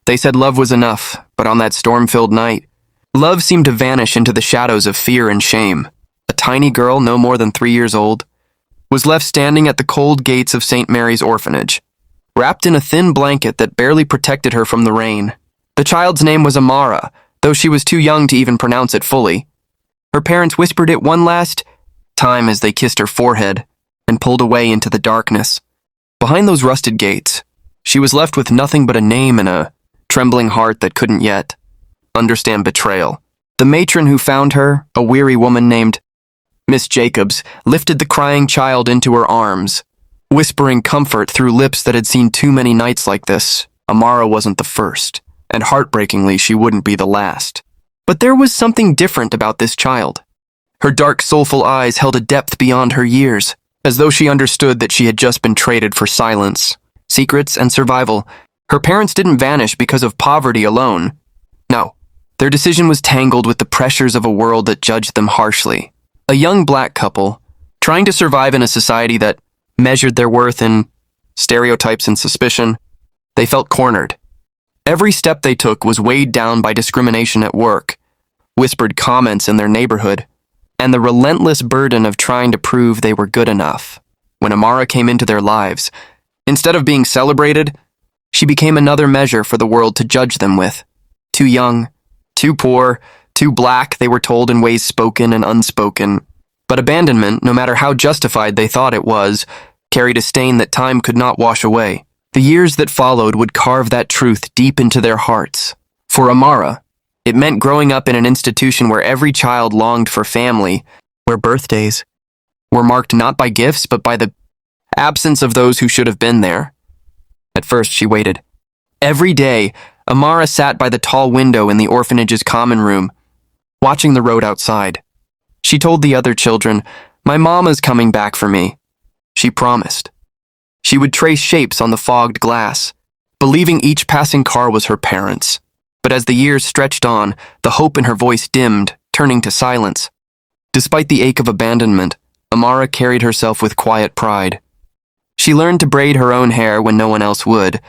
They said love was enough, but on that storm-filled night, love seemed to vanish into the shadows of fear and shame. A tiny girl, no more than 3 years old, was left standing at the cold gates of St. Mary's orphanage, wrapped in a thin blanket that barely protected her from the rain. The child's name was Amara, though she was too young to even pronounce it fully. Her parents whispered it one last time as they kissed her forehead and pulled away into the darkness. Behind those rusted gates, she was left with nothing but a name and a trembling heart that couldn't yet understand betrayal. The matron who found her, a weary woman named Miss Jacobs, lifted the crying child into her arms, whispering comfort through lips that had seen too many nights like this. Amara wasn't the first, and heartbreakingly, she wouldn't be the last. But there was something different about this child. Her dark, soulful eyes held a depth beyond her years, as though she understood that she had just been traded for silence, secrets, and survival. Her parents didn't vanish because of poverty alone. No, their decision was tangled with the pressures of a world that judged them harshly. A young black couple, trying to survive in a society that measured their worth in stereotypes and suspicion, they felt cornered. Every step they took was weighed down by discrimination at work, whispered comments in their neighborhood, and the relentless burden of trying to prove they were good enough. When Amara came into their lives, instead of being celebrated, she became another measure for the world to judge them with. Too young, too poor, too black, they were told in ways spoken and unspoken. But abandonment, no matter how justified they thought it was, carried a stain that time could not wash away. The years that followed would carve that truth deep into their hearts. For Amara, it meant growing up in an institution where every child longed for family, where birthdays were marked not by gifts but by the absence of those who should have been there. At first, she waited. Every day, Amara sat by the tall window in the orphanage's common room, watching the road outside. She told the other children, "My mama's coming back for me." She promised. She would trace shapes on the fogged glass, believing each passing car was her parents. But as the years stretched on, the hope in her voice dimmed, turning to silence. Despite the ache of abandonment, Amara carried herself with quiet pride. She learned to braid her own hair when no one else would,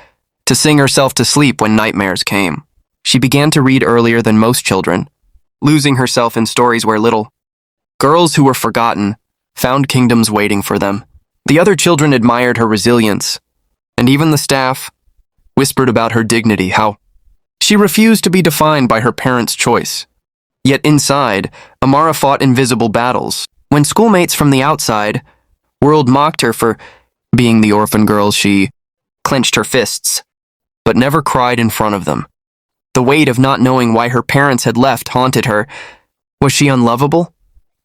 to sing herself to sleep when nightmares came. She began to read earlier than most children, losing herself in stories where little girls who were forgotten found kingdoms waiting for them. The other children admired her resilience, and even the staff whispered about her dignity, how she refused to be defined by her parents' choice. Yet inside, Amara fought invisible battles. When schoolmates from the outside world mocked her for being the orphan girl, she clenched her fists, but never cried in front of them. The weight of not knowing why her parents had left haunted her. Was she unlovable?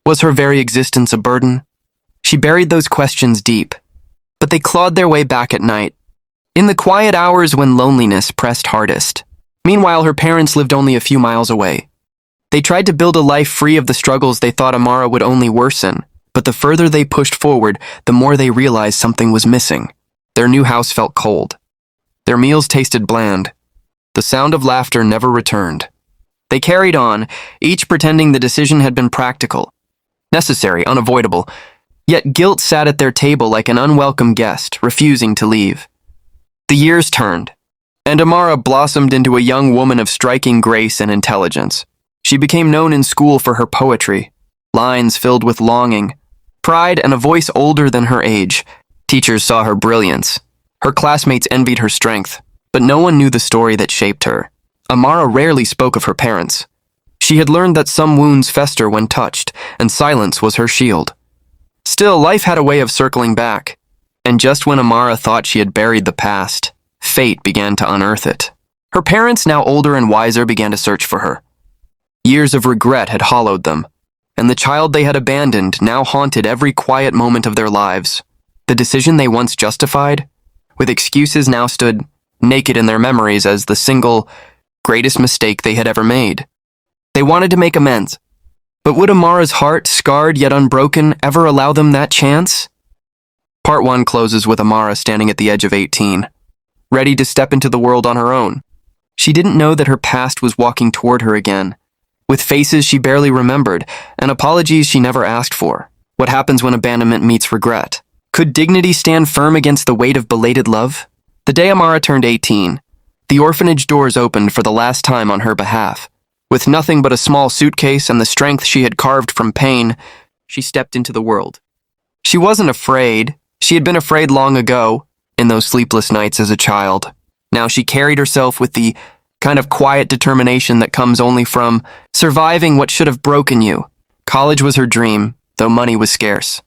Was her very existence a burden? She buried those questions deep, but they clawed their way back at night, in the quiet hours when loneliness pressed hardest. Meanwhile, her parents lived only a few miles away. They tried to build a life free of the struggles they thought Amara would only worsen, but the further they pushed forward, the more they realized something was missing. Their new house felt cold. Their meals tasted bland. The sound of laughter never returned. They carried on, each pretending the decision had been practical, necessary, unavoidable. Yet guilt sat at their table like an unwelcome guest, refusing to leave. The years turned, and Amara blossomed into a young woman of striking grace and intelligence. She became known in school for her poetry, lines filled with longing, pride, and a voice older than her age. Teachers saw her brilliance. Her classmates envied her strength, but no one knew the story that shaped her. Amara rarely spoke of her parents. She had learned that some wounds fester when touched, and silence was her shield. Still, life had a way of circling back, and just when Amara thought she had buried the past, fate began to unearth it. Her parents, now older and wiser, began to search for her. Years of regret had hollowed them, and the child they had abandoned now haunted every quiet moment of their lives. The decision they once justified, with excuses, now stood naked in their memories as the single greatest mistake they had ever made. They wanted to make amends. But would Amara's heart, scarred yet unbroken, ever allow them that chance? Part 1 closes with Amara standing at the edge of 18, ready to step into the world on her own. She didn't know that her past was walking toward her again, with faces she barely remembered and apologies she never asked for. What happens when abandonment meets regret? Could dignity stand firm against the weight of belated love? The day Amara turned 18, The orphanage doors opened for the last time on her behalf. With nothing but a small suitcase and the strength she had carved from pain, she stepped into the world. She wasn't afraid. She had been afraid long ago, in those sleepless nights as a child. Now she carried herself with the kind of quiet determination that comes only from surviving what should have broken you. College was her dream, though money was scarce.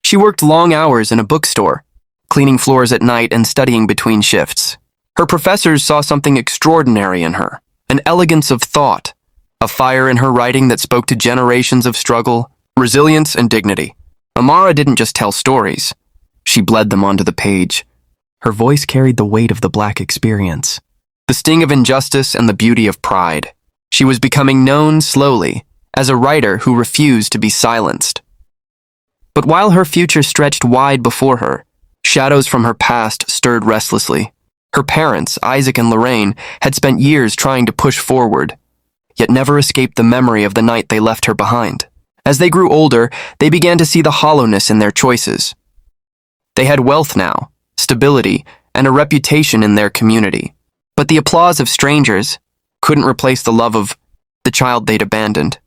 She worked long hours in a bookstore, cleaning floors at night and studying between shifts. Her professors saw something extraordinary in her, an elegance of thought, a fire in her writing that spoke to generations of struggle, resilience, and dignity. Amara didn't just tell stories. She bled them onto the page. Her voice carried the weight of the Black experience, the sting of injustice and the beauty of pride. She was becoming known slowly as a writer who refused to be silenced. But while her future stretched wide before her, shadows from her past stirred restlessly. Her parents, Isaac and Lorraine, had spent years trying to push forward, yet never escaped the memory of the night they left her behind. As they grew older, they began to see the hollowness in their choices. They had wealth now, stability, and a reputation in their community. But the applause of strangers couldn't replace the love of the child they'd abandoned.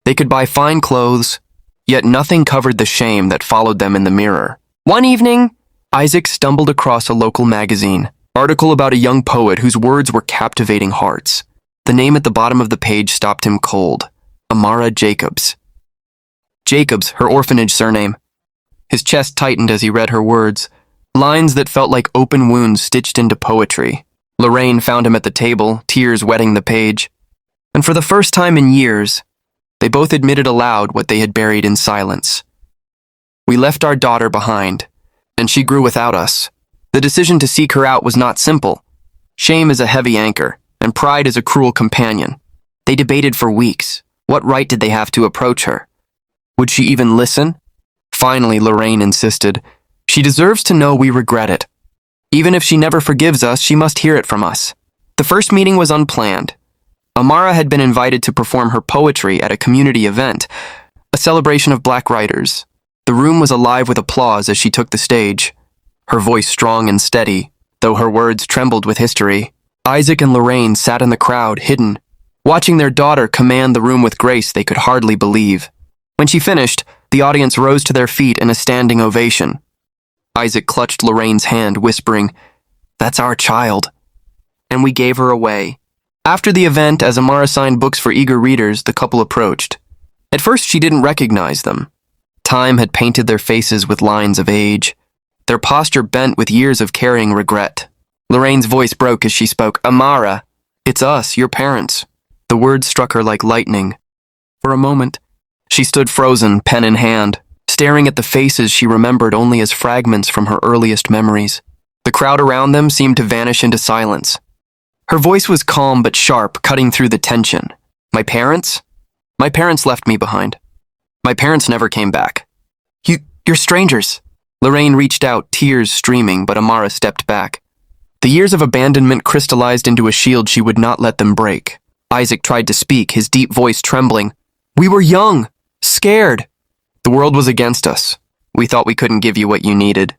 They could buy fine clothes, yet nothing covered the shame that followed them in the mirror. One evening, Isaac stumbled across a local magazine, article about a young poet whose words were captivating hearts. The name at the bottom of the page stopped him cold. Amara Jacobs. Jacobs, her orphanage surname. His chest tightened as he read her words, lines that felt like open wounds stitched into poetry. Lorraine found him at the table, tears wetting the page. And for the first time in years, they both admitted aloud what they had buried in silence. We left our daughter behind, and she grew without us. The decision to seek her out was not simple. Shame is a heavy anchor, and pride is a cruel companion. They debated for weeks. What right did they have to approach her? Would she even listen? Finally, Lorraine insisted. She deserves to know we regret it. Even if she never forgives us, she must hear it from us. The first meeting was unplanned. Amara had been invited to perform her poetry at a community event, a celebration of Black writers. The room was alive with applause as she took the stage, her voice strong and steady, though her words trembled with history. Isaac and Lorraine sat in the crowd, hidden, watching their daughter command the room with grace they could hardly believe. When she finished, the audience rose to their feet in a standing ovation. Isaac clutched Lorraine's hand, whispering, "That's our child." And we gave her away. After the event, as Amara signed books for eager readers, the couple approached. At first, she didn't recognize them. Time had painted their faces with lines of age, their posture bent with years of carrying regret. Lorraine's voice broke as she spoke. "Amara, it's us, your parents." The words struck her like lightning. For a moment, she stood frozen, pen in hand, staring at the faces she remembered only as fragments from her earliest memories. The crowd around them seemed to vanish into silence. Her voice was calm but sharp, cutting through the tension. My parents? My parents left me behind. My parents never came back. You're strangers." Lorraine reached out, tears streaming, but Amara stepped back. The years of abandonment crystallized into a shield she would not let them break. Isaac tried to speak, his deep voice trembling. "We were young, scared. The world was against us. We thought we couldn't give you what you needed.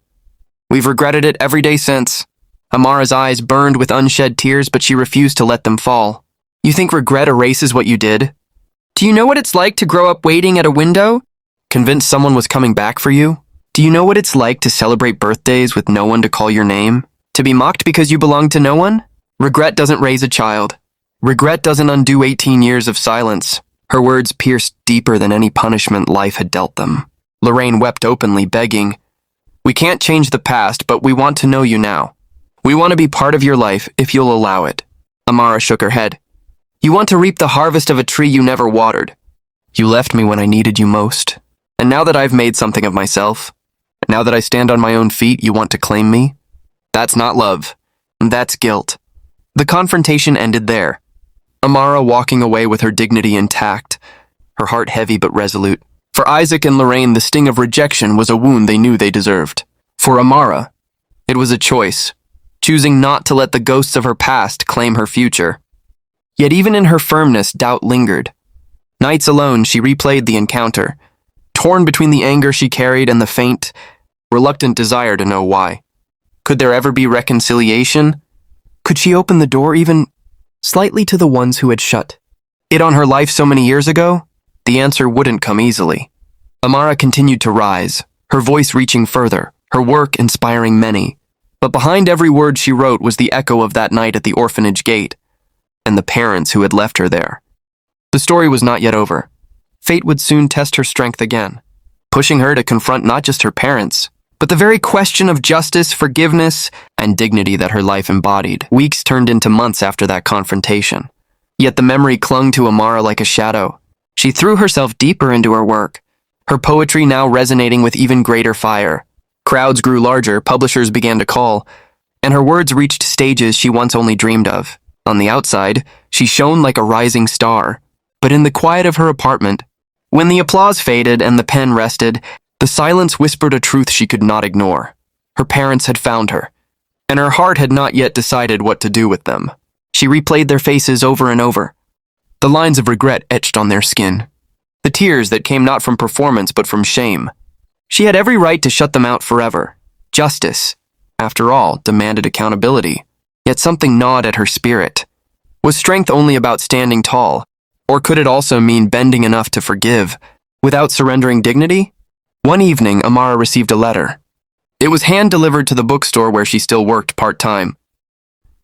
We've regretted it every day since." Amara's eyes burned with unshed tears, but she refused to let them fall. "You think regret erases what you did? Do you know what it's like to grow up waiting at a window, convinced someone was coming back for you? Do you know what it's like to celebrate birthdays with no one to call your name? To be mocked because you belong to no one? Regret doesn't raise a child. Regret doesn't undo 18 years of silence." Her words pierced deeper than any punishment life had dealt them. Lorraine wept openly, begging, "We can't change the past, but we want to know you now. We want to be part of your life if you'll allow it." Amara shook her head. "You want to reap the harvest of a tree you never watered. You left me when I needed you most. And now that I've made something of myself, now that I stand on my own feet, you want to claim me? That's not love. That's guilt." The confrontation ended there. Amara walking away with her dignity intact, her heart heavy but resolute. For Isaac and Lorraine, the sting of rejection was a wound they knew they deserved. For Amara, it was a choice, choosing not to let the ghosts of her past claim her future. Yet even in her firmness, doubt lingered. Nights alone, she replayed the encounter, torn between the anger she carried and the faint, reluctant desire to know why. Could there ever be reconciliation? Could she open the door even slightly to the ones who had shut it on her life so many years ago? The answer wouldn't come easily. Amara continued to rise, her voice reaching further, her work inspiring many. But behind every word she wrote was the echo of that night at the orphanage gate, and the parents who had left her there. The story was not yet over. Fate would soon test her strength again, pushing her to confront not just her parents, but the very question of justice, forgiveness, and dignity that her life embodied. Weeks turned into months after that confrontation. Yet the memory clung to Amara like a shadow. She threw herself deeper into her work, her poetry now resonating with even greater fire. Crowds grew larger, publishers began to call, and her words reached stages she once only dreamed of. On the outside, she shone like a rising star. But in the quiet of her apartment, when the applause faded and the pen rested, the silence whispered a truth she could not ignore. Her parents had found her, and her heart had not yet decided what to do with them. She replayed their faces over and over, the lines of regret etched on their skin, the tears that came not from performance but from shame. She had every right to shut them out forever. Justice, after all, demanded accountability. Yet something gnawed at her spirit. Was strength only about standing tall? Or could it also mean bending enough to forgive, without surrendering dignity? One evening, Amara received a letter. It was hand-delivered to the bookstore where she still worked part-time.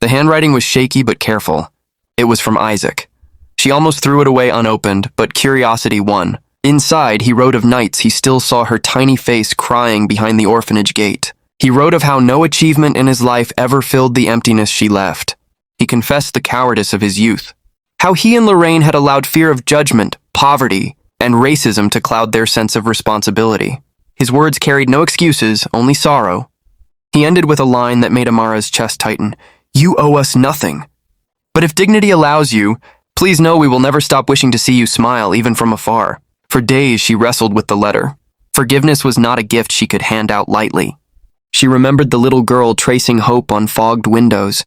The handwriting was shaky but careful. It was from Isaac. She almost threw it away unopened, but curiosity won. Inside, he wrote of nights he still saw her tiny face crying behind the orphanage gate. He wrote of how no achievement in his life ever filled the emptiness she left. He confessed the cowardice of his youth. How he and Lorraine had allowed fear of judgment, poverty, and racism to cloud their sense of responsibility. His words carried no excuses, only sorrow. He ended with a line that made Amara's chest tighten. "You owe us nothing. But if dignity allows you, please know we will never stop wishing to see you smile, even from afar." For days she wrestled with the letter. Forgiveness was not a gift she could hand out lightly. She remembered the little girl tracing hope on fogged windows,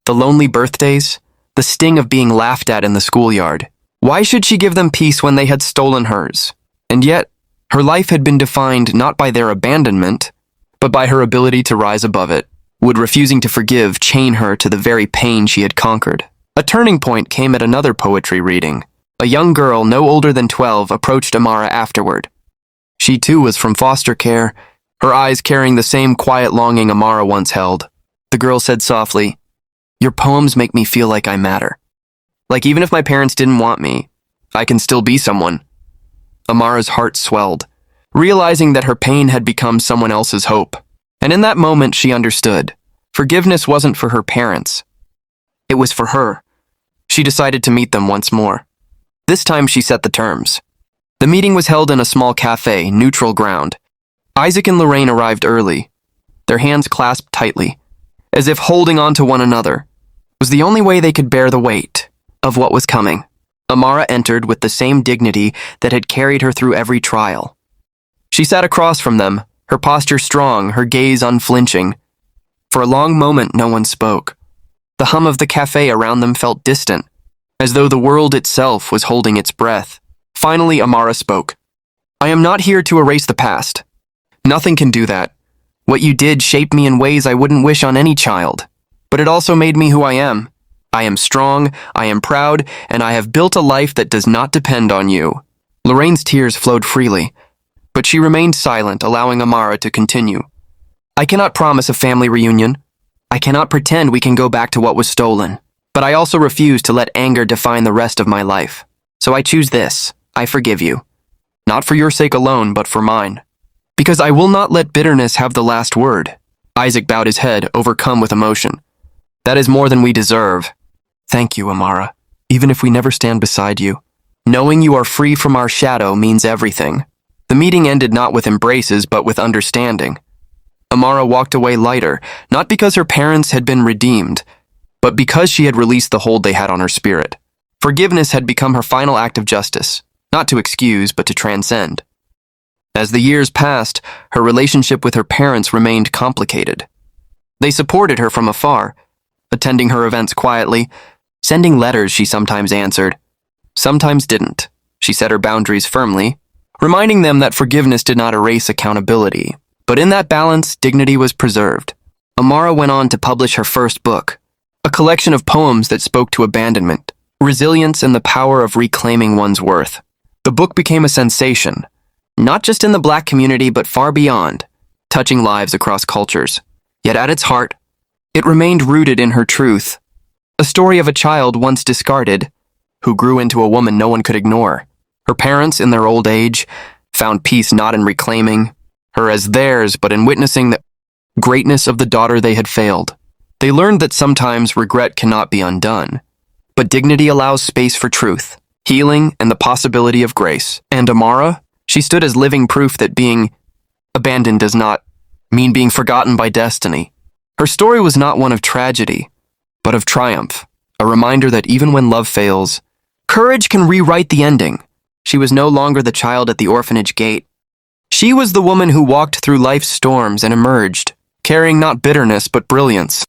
the lonely birthdays, the sting of being laughed at in the schoolyard. Why should she give them peace when they had stolen hers? And yet, her life had been defined not by their abandonment, but by her ability to rise above it. Would refusing to forgive chain her to the very pain she had conquered? A turning point came at another poetry reading. A young girl no older than 12 approached Amara afterward. She too was from foster care, her eyes carrying the same quiet longing Amara once held. The girl said softly, "Your poems make me feel like I matter. Like even if my parents didn't want me, I can still be someone." Amara's heart swelled, realizing that her pain had become someone else's hope. And in that moment she understood. Forgiveness wasn't for her parents. It was for her. She decided to meet them once more. This time she set the terms. The meeting was held in a small cafe, neutral ground. Isaac and Lorraine arrived early, their hands clasped tightly, as if holding on to one another. It was the only way they could bear the weight of what was coming. Amara entered with the same dignity that had carried her through every trial. She sat across from them, her posture strong, her gaze unflinching. For a long moment, no one spoke. The hum of the cafe around them felt distant, as though the world itself was holding its breath. Finally, Amara spoke. "I am not here to erase the past. Nothing can do that. What you did shaped me in ways I wouldn't wish on any child. But it also made me who I am. I am strong, I am proud, and I have built a life that does not depend on you." Lorraine's tears flowed freely, but she remained silent, allowing Amara to continue. "I cannot promise a family reunion. I cannot pretend we can go back to what was stolen. But I also refuse to let anger define the rest of my life. So I choose this. I forgive you. Not for your sake alone, but for mine. Because I will not let bitterness have the last word." Isaac bowed his head, overcome with emotion. "That is more than we deserve. Thank you, Amara. Even if we never stand beside you. Knowing you are free from our shadow means everything." The meeting ended not with embraces, but with understanding. Amara walked away lighter, not because her parents had been redeemed, but because she had released the hold they had on her spirit. Forgiveness had become her final act of justice, not to excuse, but to transcend. As the years passed, her relationship with her parents remained complicated. They supported her from afar, attending her events quietly, sending letters she sometimes answered, sometimes didn't. She set her boundaries firmly, reminding them that forgiveness did not erase accountability. But in that balance, dignity was preserved. Amara went on to publish her first book, a collection of poems that spoke to abandonment, resilience, and the power of reclaiming one's worth. The book became a sensation, not just in the Black community but far beyond, touching lives across cultures. Yet at its heart, it remained rooted in her truth, a story of a child once discarded, who grew into a woman no one could ignore. Her parents, in their old age, found peace not in reclaiming her as theirs, but in witnessing the greatness of the daughter they had failed. They learned that sometimes regret cannot be undone, but dignity allows space for truth, healing, and the possibility of grace. And Amara, she stood as living proof that being abandoned does not mean being forgotten by destiny. Her story was not one of tragedy, but of triumph, a reminder that even when love fails, courage can rewrite the ending. She was no longer the child at the orphanage gate. She was the woman who walked through life's storms and emerged, carrying not bitterness but brilliance.